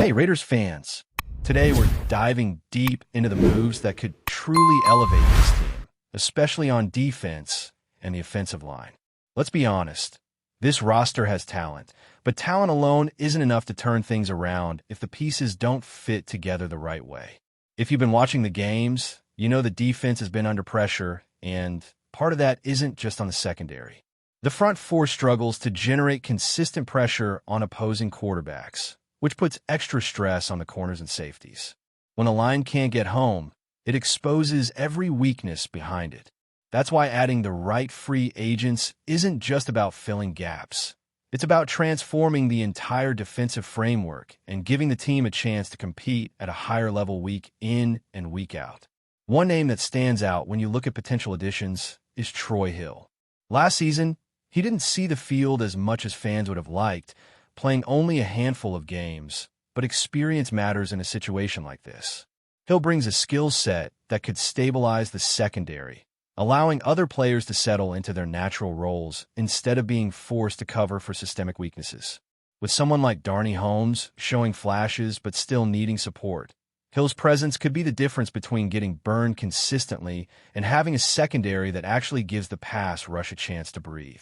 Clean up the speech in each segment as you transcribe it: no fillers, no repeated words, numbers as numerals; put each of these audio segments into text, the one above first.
Hey, Raiders fans. Today we're diving deep into the moves that could truly elevate this team, especially on defense and the offensive line. Let's be honest, this roster has talent, but talent alone isn't enough to turn things around if the pieces don't fit together the right way. If you've been watching the games, you know the defense has been under pressure, and part of that isn't just on the secondary. The front four struggles to generate consistent pressure on opposing quarterbacks, which puts extra stress on the corners and safeties. When a line can't get home, it exposes every weakness behind it. That's why adding the right free agents isn't just about filling gaps. It's about transforming the entire defensive framework and giving the team a chance to compete at a higher level week in and week out. One name that stands out when you look at potential additions is Troy Hill. Last season, he didn't see the field as much as fans would have liked, playing only a handful of games, but experience matters in a situation like this. Hill brings a skill set that could stabilize the secondary, allowing other players to settle into their natural roles instead of being forced to cover for systemic weaknesses. With someone like Darnay Holmes showing flashes but still needing support, Hill's presence could be the difference between getting burned consistently and having a secondary that actually gives the pass rush a chance to breathe.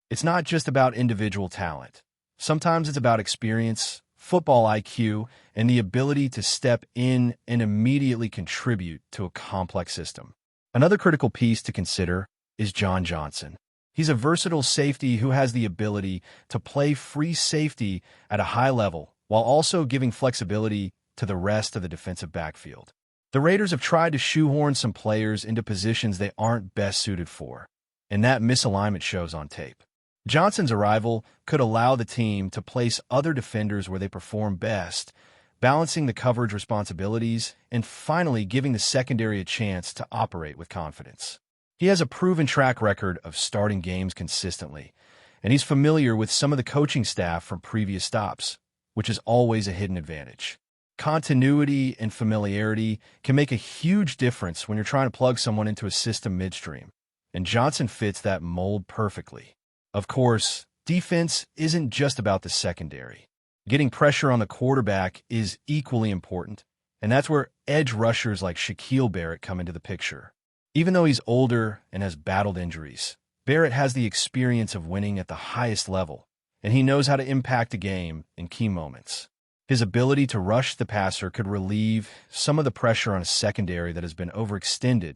It's not just about individual talent. Sometimes it's about experience, football IQ, and the ability to step in and immediately contribute to a complex system. Another critical piece to consider is John Johnson. He's a versatile safety who has the ability to play free safety at a high level while also giving flexibility to the rest of the defensive backfield. The Raiders have tried to shoehorn some players into positions they aren't best suited for, and that misalignment shows on tape. Johnson's arrival could allow the team to place other defenders where they perform best, balancing the coverage responsibilities and finally giving the secondary a chance to operate with confidence. He has a proven track record of starting games consistently, and he's familiar with some of the coaching staff from previous stops, which is always a hidden advantage. Continuity and familiarity can make a huge difference when you're trying to plug someone into a system midstream, and Johnson fits that mold perfectly. Of course, defense isn't just about the secondary. Getting pressure on the quarterback is equally important, and that's where edge rushers like Shaquille Barrett come into the picture. Even though he's older and has battled injuries, Barrett has the experience of winning at the highest level, and he knows how to impact a game in key moments. His ability to rush the passer could relieve some of the pressure on a secondary that has been overextended,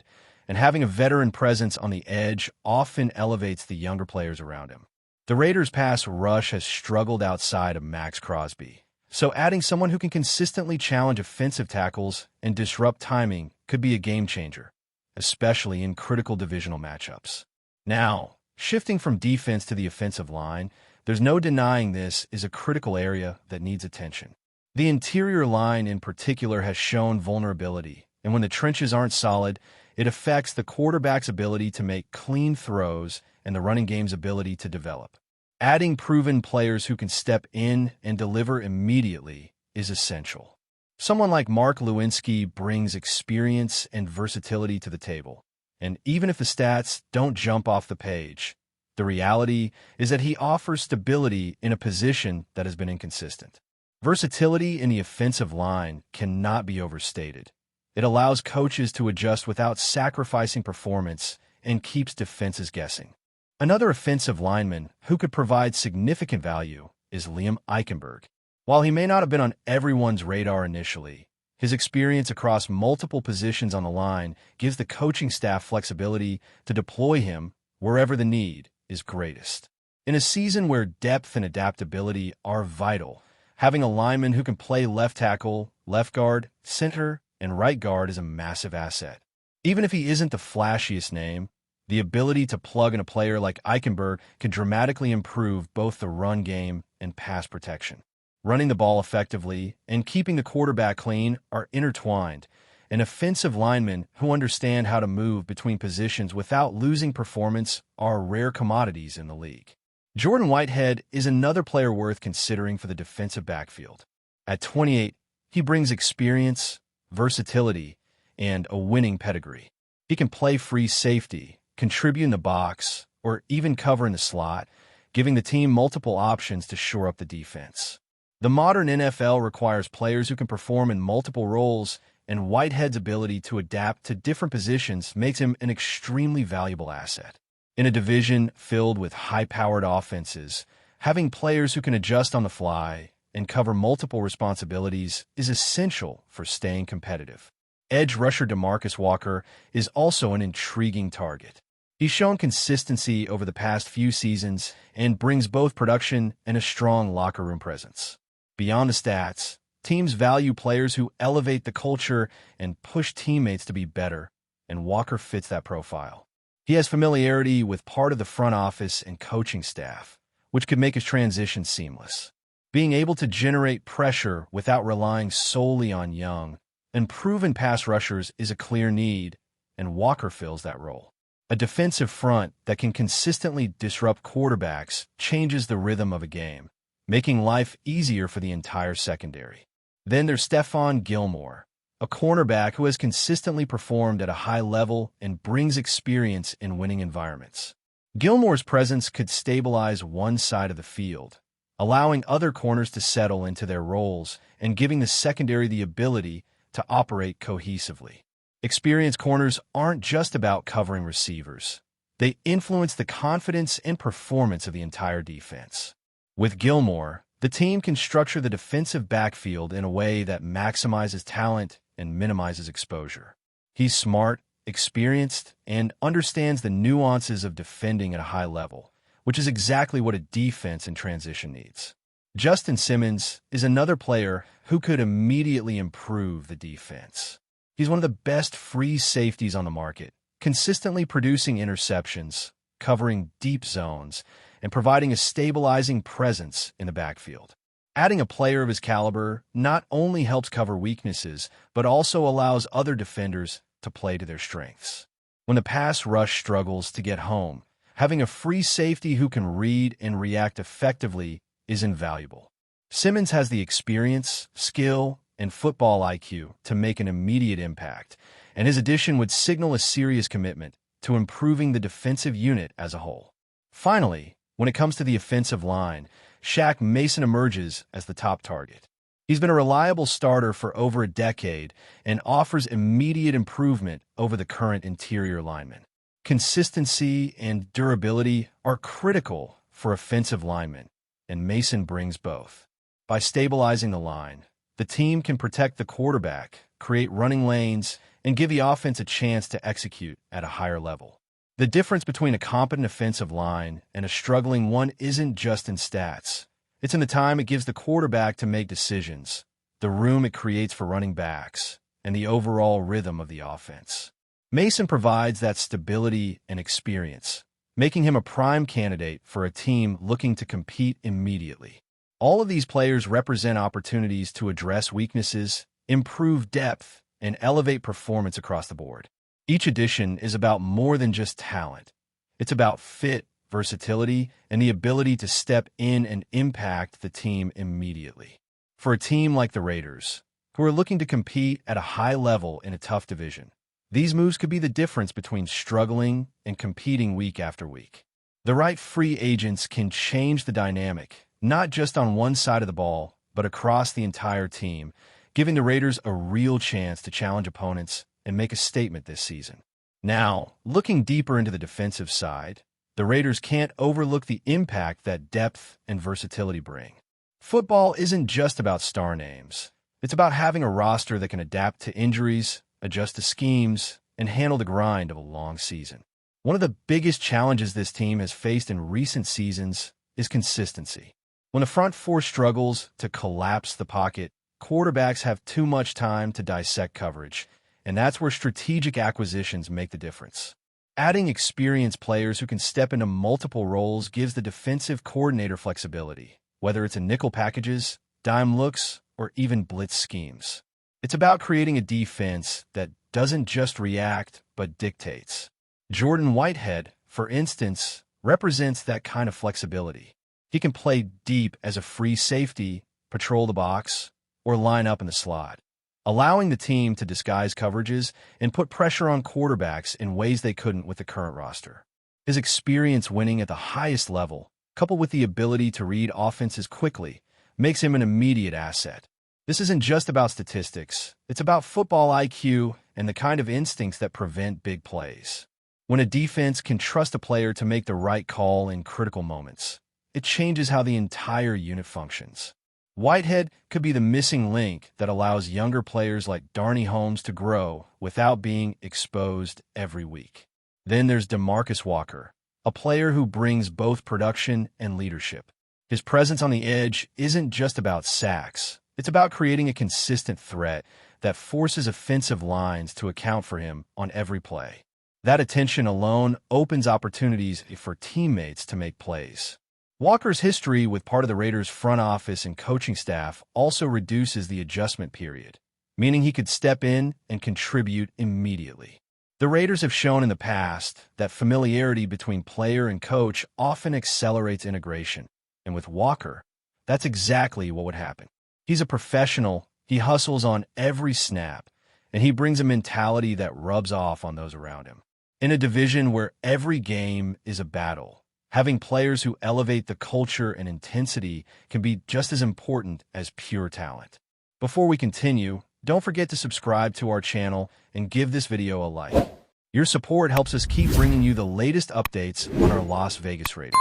and having a veteran presence on the edge often elevates the younger players around him. The Raiders' pass rush has struggled outside of Max Crosby, so adding someone who can consistently challenge offensive tackles and disrupt timing could be a game changer, especially in critical divisional matchups. Now, shifting from defense to the offensive line, there's no denying this is a critical area that needs attention. The interior line in particular has shown vulnerability, and when the trenches aren't solid, it affects the quarterback's ability to make clean throws and the running game's ability to develop. Adding proven players who can step in and deliver immediately is essential. Someone like Mark Lewinsky brings experience and versatility to the table, and even if the stats don't jump off the page, the reality is that he offers stability in a position that has been inconsistent. Versatility in the offensive line cannot be overstated. It allows coaches to adjust without sacrificing performance and keeps defenses guessing. Another offensive lineman who could provide significant value is Liam Eichenberg. While he may not have been on everyone's radar initially, his experience across multiple positions on the line gives the coaching staff flexibility to deploy him wherever the need is greatest. In a season where depth and adaptability are vital, having a lineman who can play left tackle, left guard, center, and right guard is a massive asset. Even if he isn't the flashiest name, the ability to plug in a player like Eichenberg can dramatically improve both the run game and pass protection. Running the ball effectively and keeping the quarterback clean are intertwined, and offensive linemen who understand how to move between positions without losing performance are rare commodities in the league. Jordan Whitehead is another player worth considering for the defensive backfield. At 28, he brings experience, versatility, and a winning pedigree. He can play free safety, contribute in the box, or even cover in the slot, giving the team multiple options to shore up the defense. The modern NFL requires players who can perform in multiple roles, and Whitehead's ability to adapt to different positions makes him an extremely valuable asset. In a division filled with high-powered offenses, having players who can adjust on the fly and cover multiple responsibilities is essential for staying competitive. Edge rusher DeMarcus Walker is also an intriguing target. He's shown consistency over the past few seasons and brings both production and a strong locker room presence. Beyond the stats, teams value players who elevate the culture and push teammates to be better, and Walker fits that profile. He has familiarity with part of the front office and coaching staff, which could make his transition seamless. Being able to generate pressure without relying solely on young and proven pass rushers is a clear need, and Walker fills that role. A defensive front that can consistently disrupt quarterbacks changes the rhythm of a game, making life easier for the entire secondary. Then there's Stephon Gilmore, a cornerback who has consistently performed at a high level and brings experience in winning environments. Gilmore's presence could stabilize one side of the field, allowing other corners to settle into their roles and giving the secondary the ability to operate cohesively. Experienced corners aren't just about covering receivers. They influence the confidence and performance of the entire defense. With Gilmore, the team can structure the defensive backfield in a way that maximizes talent and minimizes exposure. He's smart, experienced, and understands the nuances of defending at a high level, which is exactly what a defense in transition needs. Justin Simmons is another player who could immediately improve the defense. He's one of the best free safeties on the market, consistently producing interceptions, covering deep zones, and providing a stabilizing presence in the backfield. Adding a player of his caliber not only helps cover weaknesses, but also allows other defenders to play to their strengths. When the pass rush struggles to get home, having a free safety who can read and react effectively is invaluable. Simmons has the experience, skill, and football IQ to make an immediate impact, and his addition would signal a serious commitment to improving the defensive unit as a whole. Finally, when it comes to the offensive line, Shaq Mason emerges as the top target. He's been a reliable starter for over a decade and offers immediate improvement over the current interior linemen. Consistency and durability are critical for offensive linemen, and Mason brings both. By stabilizing the line, the team can protect the quarterback, create running lanes, and give the offense a chance to execute at a higher level. The difference between a competent offensive line and a struggling one isn't just in stats. It's in the time it gives the quarterback to make decisions, the room it creates for running backs, and the overall rhythm of the offense. Mason provides that stability and experience, making him a prime candidate for a team looking to compete immediately. All of these players represent opportunities to address weaknesses, improve depth, and elevate performance across the board. Each addition is about more than just talent. It's about fit, versatility, and the ability to step in and impact the team immediately. For a team like the Raiders, who are looking to compete at a high level in a tough division, these moves could be the difference between struggling and competing week after week. The right free agents can change the dynamic, not just on one side of the ball, but across the entire team, giving the Raiders a real chance to challenge opponents and make a statement this season. Now, looking deeper into the defensive side, the Raiders can't overlook the impact that depth and versatility bring. Football isn't just about star names. It's about having a roster that can adapt to injuries, adjust to schemes, and handle the grind of a long season. One of the biggest challenges this team has faced in recent seasons is consistency. When the front four struggles to collapse the pocket, quarterbacks have too much time to dissect coverage, and that's where strategic acquisitions make the difference. Adding experienced players who can step into multiple roles gives the defensive coordinator flexibility, whether it's in nickel packages, dime looks, or even blitz schemes. It's about creating a defense that doesn't just react, but dictates. Jordan Whitehead, for instance, represents that kind of flexibility. He can play deep as a free safety, patrol the box, or line up in the slot, allowing the team to disguise coverages and put pressure on quarterbacks in ways they couldn't with the current roster. His experience winning at the highest level, coupled with the ability to read offenses quickly, makes him an immediate asset. This isn't just about statistics. It's about football IQ and the kind of instincts that prevent big plays. When a defense can trust a player to make the right call in critical moments, it changes how the entire unit functions. Whitehead could be the missing link that allows younger players like Darnay Holmes to grow without being exposed every week. Then there's DeMarcus Walker, a player who brings both production and leadership. His presence on the edge isn't just about sacks. It's about creating a consistent threat that forces offensive lines to account for him on every play. That attention alone opens opportunities for teammates to make plays. Walker's history with part of the Raiders' front office and coaching staff also reduces the adjustment period, meaning he could step in and contribute immediately. The Raiders have shown in the past that familiarity between player and coach often accelerates integration, and with Walker, that's exactly what would happen. He's a professional, he hustles on every snap, and he brings a mentality that rubs off on those around him. In a division where every game is a battle, having players who elevate the culture and intensity can be just as important as pure talent. Before we continue, don't forget to subscribe to our channel and give this video a like. Your support helps us keep bringing you the latest updates on our Las Vegas Raiders.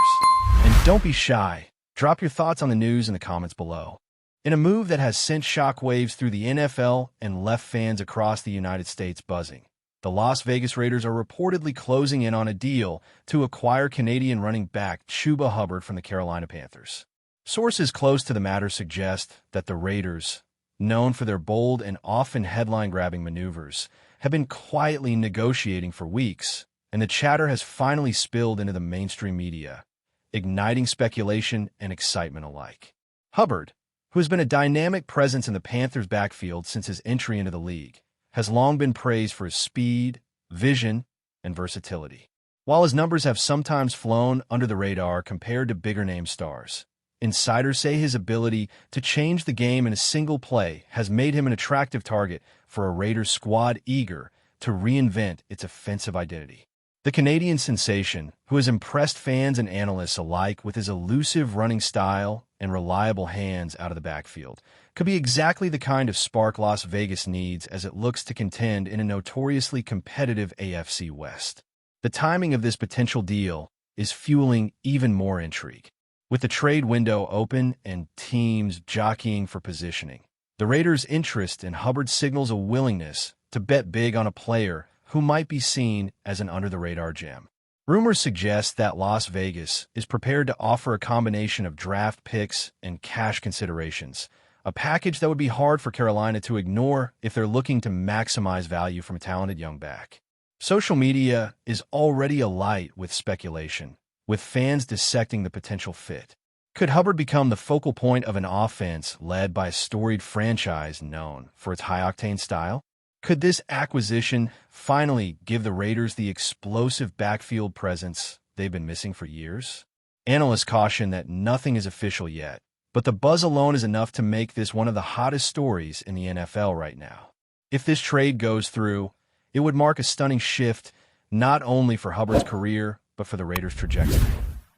And don't be shy. Drop your thoughts on the news in the comments below. In a move that has sent shockwaves through the NFL and left fans across the United States buzzing, the Las Vegas Raiders are reportedly closing in on a deal to acquire Canadian running back Chuba Hubbard from the Carolina Panthers. Sources close to the matter suggest that the Raiders, known for their bold and often headline-grabbing maneuvers, have been quietly negotiating for weeks, and the chatter has finally spilled into the mainstream media, igniting speculation and excitement alike. Hubbard, who has been a dynamic presence in the Panthers' backfield since his entry into the league, has long been praised for his speed, vision, and versatility. While his numbers have sometimes flown under the radar compared to bigger-name stars, insiders say his ability to change the game in a single play has made him an attractive target for a Raiders squad eager to reinvent its offensive identity. The Canadian sensation, who has impressed fans and analysts alike with his elusive running style and reliable hands out of the backfield, could be exactly the kind of spark Las Vegas needs as it looks to contend in a notoriously competitive AFC West. The timing of this potential deal is fueling even more intrigue. With the trade window open and teams jockeying for positioning, the Raiders' interest in Hubbard signals a willingness to bet big on a player who might be seen as an under-the-radar gem. Rumors suggest that Las Vegas is prepared to offer a combination of draft picks and cash considerations, a package that would be hard for Carolina to ignore if they're looking to maximize value from a talented young back. Social media is already alight with speculation, with fans dissecting the potential fit. Could Hubbard become the focal point of an offense led by a storied franchise known for its high-octane style? Could this acquisition finally give the Raiders the explosive backfield presence they've been missing for years? Analysts caution that nothing is official yet, but the buzz alone is enough to make this one of the hottest stories in the NFL right now. If this trade goes through, it would mark a stunning shift not only for Hubbard's career, but for the Raiders' trajectory.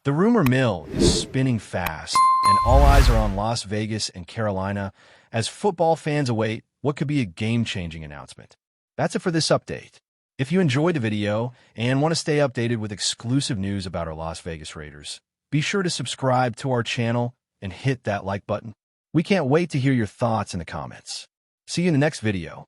The rumor mill is spinning fast, and all eyes are on Las Vegas and Carolina as football fans await what could be a game-changing announcement. That's it for this update. If you enjoyed the video and want to stay updated with exclusive news about our Las Vegas Raiders, be sure to subscribe to our channel and hit that like button. We can't wait to hear your thoughts in the comments. See you in the next video.